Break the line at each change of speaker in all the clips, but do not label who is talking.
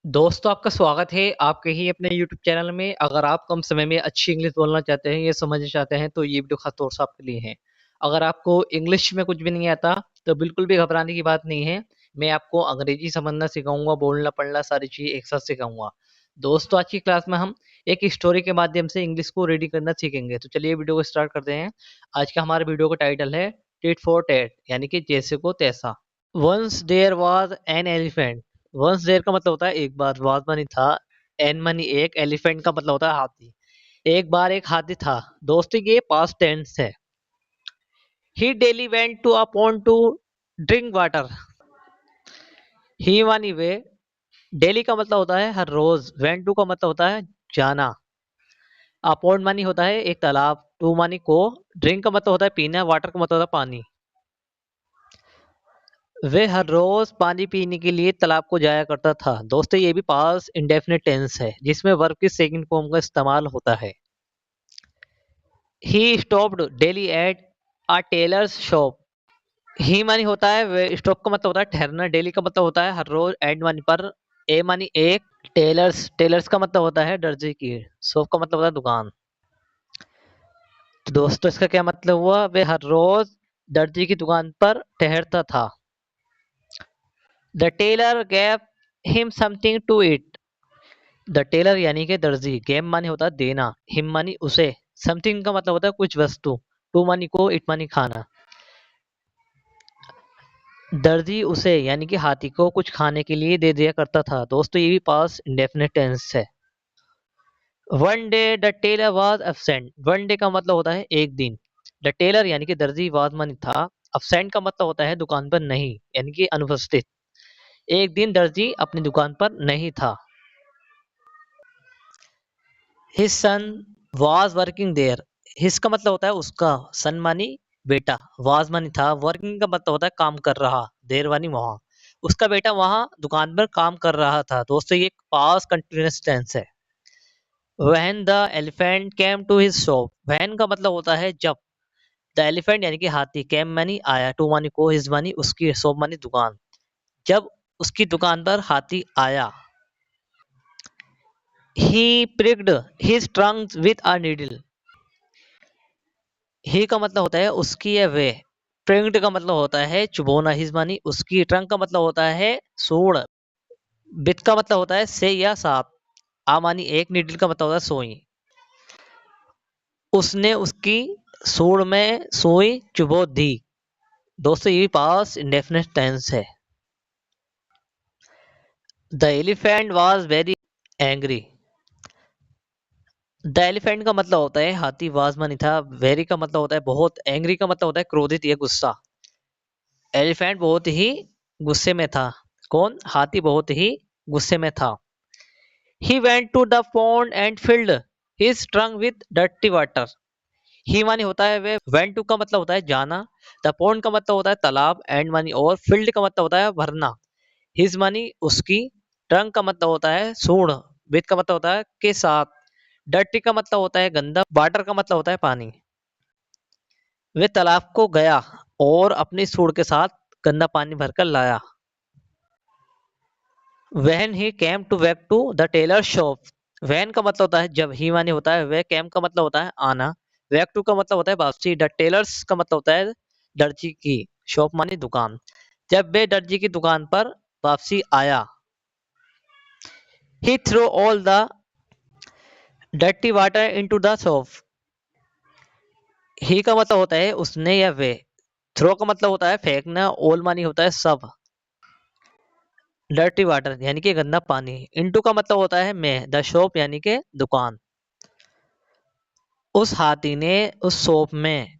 दोस्तों आपका स्वागत है आपके ही अपने यूट्यूब चैनल में। अगर आप कम समय में अच्छी इंग्लिश बोलना चाहते हैं या समझना चाहते हैं तो ये वीडियो खास तौर से आपके लिए है। अगर आपको इंग्लिश में कुछ भी नहीं आता तो बिल्कुल भी घबराने की बात नहीं है। मैं आपको अंग्रेजी समझना सिखाऊंगा, बोलना पढ़ना सारी चीज़ एक साथ सिखाऊंगा। दोस्तों आज की क्लास में हम एक स्टोरी के माध्यम से इंग्लिश को रेडी करना सीखेंगे। तो चलिए वीडियो को स्टार्ट करते हैं। आज का हमारे वीडियो का टाइटल है टिट फॉर टैट, यानी कि जैसे को तैसा। Once there was an elephant. Once there का मतलब होता है एक बार, वाज मानी था, एन मानी एक, एलिफेंट का मतलब होता है हाथी। एक बार एक हाथी था। दोस्तों ये पास्ट टेंस है। He daily went to a pond to drink water. He मानी वे, डेली का मतलब होता है हर रोज, वेंट टू का मतलब होता है जाना, अ पॉन्ड मानी होता है एक तालाब, टू मानी को, ड्रिंक का मतलब होता है पीना, वाटर का मतलब होता है पानी। वे हर रोज पानी पीने के लिए तालाब को जाया करता था। दोस्तों ये भी पास्ट इंडेफिनिट टेंस है जिसमें वर्ब की सेकंड फॉर्म का इस्तेमाल होता है। He stopped daily at a tailor's shop. He मानी होता है वे, स्टॉप का मतलब होता है ठहरना, डेली का मतलब होता है हर रोज, एड मानी पर, ए मानी एक, टेलर्स, टेलर्स का मतलब होता है दर्जी की, शॉप का मतलब होता है दुकान। तो दोस्तों इसका क्या मतलब हुआ, वे हर रोज दर्जी की दुकान पर ठहरता था। The tailor gave him something to it. The tailor यानी कि दर्जी, गेम मानी होता है देना, हिम मानी उसे, समथिंग का मतलब होता है कुछ वस्तु, टू मानी को, इट मानी खाना। दर्जी उसे यानी कि हाथी को कुछ खाने के लिए दे दिया करता था। दोस्तों ये भी पास इंडेफिनिट टेंस है। One day the tailor was absent. One day का मतलब होता है एक दिन, द टेलर यानी कि दर्जी, वाज मानी था, एब्सेंट का मतलब होता है दुकान पर नहीं यानी कि अनुपस्थित। एक दिन दर्जी अपनी दुकान पर नहीं था। His son was working there. His का मतलब होता है उसका, सन मानी बेटा, वाज मानी था, वर्किंग का मतलब होता है काम कर रहा, देर मानी वहां, उसका बेटा वहां दुकान पर काम कर रहा था। दोस्तों ये पास्ट कंटिन्यूअस टेंस है। When the elephant came to his shop. When का मतलब होता है जब, द एलिफेंट यानी कि हाथी, केम मानी आया, टू मानी को, हिज मानी उसकी, शॉप मानी दुकान, जब उसकी दुकान पर हाथी आया। ही pricked his trunk with a needle। ही का मतलब होता है उसकी या वे, प्रिंग्ड का मतलब होता है चुभोना, हिज मानी उसकी, ट्रंक का मतलब होता है सूंड, बित का मतलब होता है से या सांप, आ मानी एक, नीडल का मतलब होता है सुई। उसने उसकी सूंड में सुई चुभो दी। दोस्तों ये पास इंडेफिनिट टेंस है। The elephant was very angry. The elephant का मतलब होता है हाथी, वाज मानी था, वेरी का मतलब होता है बहुत, एंग्री का मतलब होता है क्रोधित या गुस्सा। एलिफेंट बहुत ही गुस्से में था। कौन, हाथी बहुत ही गुस्से में था। He went to the pond and filled his trunk with dirty water. He मानी होता है वे, वेंट टू का मतलब होता है जाना, द पॉन्ड का मतलब होता है तालाब, एंड मानी और, फिल्ड का मतलब होता है भरना, हिज मानी उसकी, ट्रंक का मतलब होता है सूंड, विद का मतलब होता है के साथ, डर्टी का मतलब होता है गंदा, वाटर का मतलब होता है पानी। वे तालाब को गया और अपनी सूंड के साथ गंदा पानी भरकर लाया। When he came to back to the tailor shop। when का मतलब होता है जब, ही माने होता है वे, came का मतलब होता है आना, back to का मतलब होता है वापसी, the tailors का मतलब होता है दर्जी की, शॉप मानी दुकान, जब वे दर्जी की दुकान पर वापसी आया। he threw all the dirty water into the shop। ही का मतलब होता है उसने या वे, थ्रो का मतलब होता है फेंकना, ऑल मानी होता है सब, डर्टी वाटर यानी कि गंदा पानी, इनटू का मतलब होता है में, द शॉप यानी कि दुकान। उस हाथी ने उस सोप में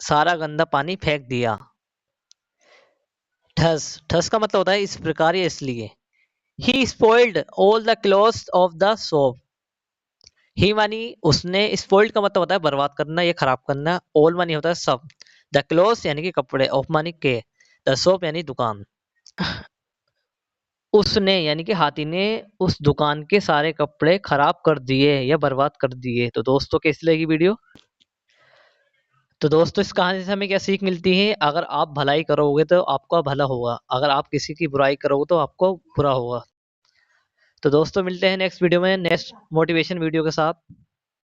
सारा गंदा पानी फेंक दिया। ठस, ठस का मतलब होता है इस प्रकार या इसलिए। He spoiled all the clothes of the soap. He मानी उसने, स्पॉइल्ड का मतलब होता है बर्बाद करना या खराब करना, ऑल मानी होता है सब, द क्लॉथ्स यानी कि कपड़े, ऑफ मानी के, द सोप यानी दुकान। उसने यानी कि हाथी ने उस दुकान के सारे कपड़े खराब कर दिए या बर्बाद कर दिए। तो दोस्तों कैसी लगी वीडियो। तो दोस्तों इस कहानी से हमें क्या सीख मिलती है, अगर आप भलाई करोगे तो आपका भला होगा, अगर आप किसी की बुराई करोगे तो आपको बुरा होगा। तो दोस्तों मिलते हैं नेक्स्ट वीडियो में, नेक्स्ट मोटिवेशन वीडियो के साथ।